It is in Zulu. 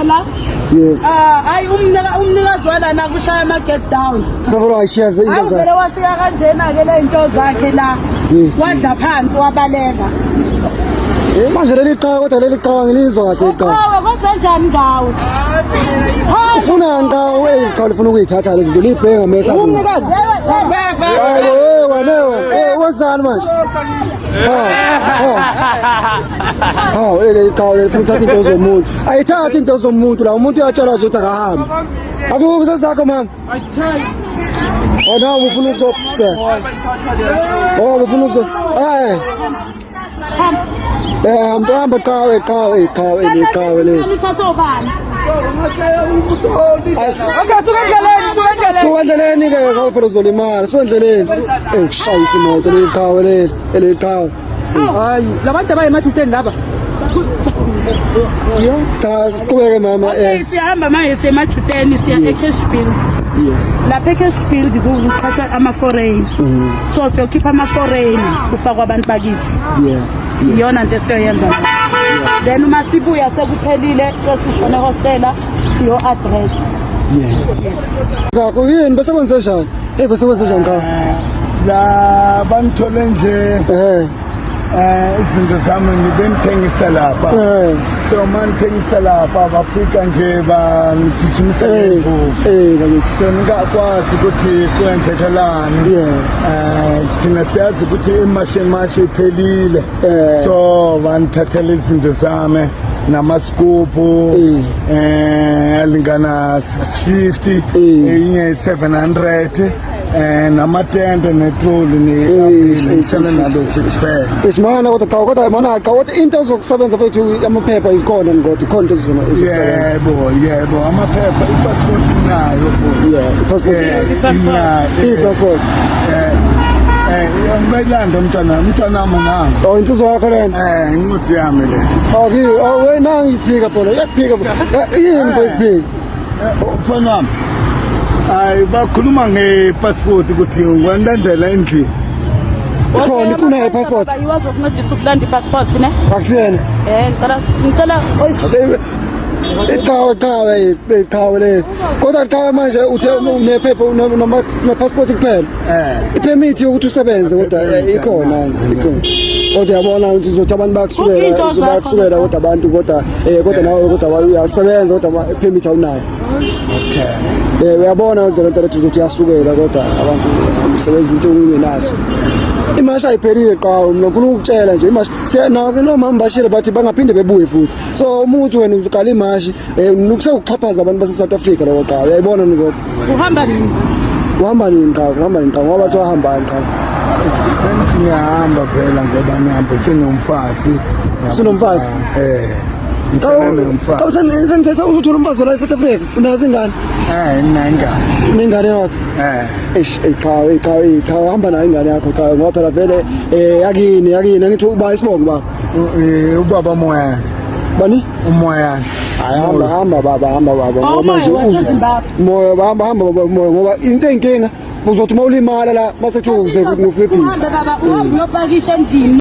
Ngiyakutshela. Yes. Hayi umnikazi walana kushaya ama get down. Sabona ayishiya into zakhe. Awuvele washiya kanjena ke le into zakhe la. Wadla phansi wabaleka. Manje leli qhawe kodwa leli qhawe ngilizwa kahle iqhawe. Hawe kwenza njani ngawe? Ufuna ngawe iqhawe lifuna ukuyithatha lezi zinto libhenga mehla. Umnikazi. Hayi wena wazani manje? Leli qhawe lifuna ukuthatha into zomuntu. Ayithatha into zomuntu la umuntu uyatshala nje ukuthi akahambe. Akukho sesakho mama. Ona ufuna ukuzobheka. Ufuna ukuzo. Hamba qhawe le. Suka endleleni ke phela uzolimala. Suka endleleni. Ukushayisa imoto le qhawe le qhawe. Hayi, labantu abayemathuteni laba. Cha siqhubeke mama siyahamba manje semathuteni siya eCashfield. Yes. Lapha eCashfield kuthatha ama-foreign. So siyokhipha ama-foreign kufakwa abantu bakithi. Iyona into esiyoyenza. Then uma sibuya sekuphelile sesishona hostela siyo address. Zakho yini bese kwenze njani? Bese kwenze njani ka? La banthole nje izinto zami ngibemthengisa lapha. So manithengisa lapha bafika nje bangigijimisa ngemvuvu. So ngakwazi ukuthi kwenzekalani. Thina siyazi ukuthi imashe iphelile. So banithathela izinto zami namascope alingana 650 enye 700 namatende netroli nisana nalo siphela. Isimana kodwa mana kodwa into zokusebenza fethu amaphepha izikhona ngoba ikhona into ezokusebenza. Yebo amaphepha ipassport nayo. Passport. I-passport. Ngibelanda umntwana nanga. Insizwa yakho lena. Incudi yami le. Wena ngiphika phela. Yakuphika. Yini boyiphika? Mfana wami. Hayi bakhuluma ngepassport ukuthi ngilandela endlini. Ukhona kunayo passport. Bayiwazi ukuncedisa ukulanda i-passport ne? Akusiyena. Ngicela iqhawe le. Kodwa iqhawe manje uthe unephepha passport kuphela. Ipermit ukuthi usebenze kodwa ikhona. Kodwa yabona ukuthi uzothi abantu bakusukela kodwa abantu kodwa nawe kodwa uyasebenza kodwa ipermit awunayo. Uyabona kodwa lento uzothi uyasukela kodwa abantu umsebenzi into ungenaso. Imasha ayiphelile qhawe mina ngifuna ukutshela nje imasha siyanake noma mbashile bathi bangaphinde bebuye futhi. So umuntu wena uqala imashi ukusekuxhaphaza abantu base South Africa lokho qhawe uyayibona ni kodwa. Uhamba nini? Uhamba nini qhawe? Uhamba nini qhawe? Ngoba bathi uhamba qhawe. Ngiyahamba vela ngoba ngihamba sinomfazi. Sinomfazi? Ngizomfazi. Senithetha ukuthi umfazi la eSouth Africa unazo ingane? Nengane. Nengane yakho? Qhawe hamba nayo ingane yakho qhawe ngoba phela vele yakini ngithi uba isibongo baba. Ubaba Moya. Bani? Umoya. Hamba baba ngoba manje Moya hamba ngoba into enkinga uzothi mawulimala la mase kuthi uze ngufiphi. Uhamba baba uyopakisha endlini.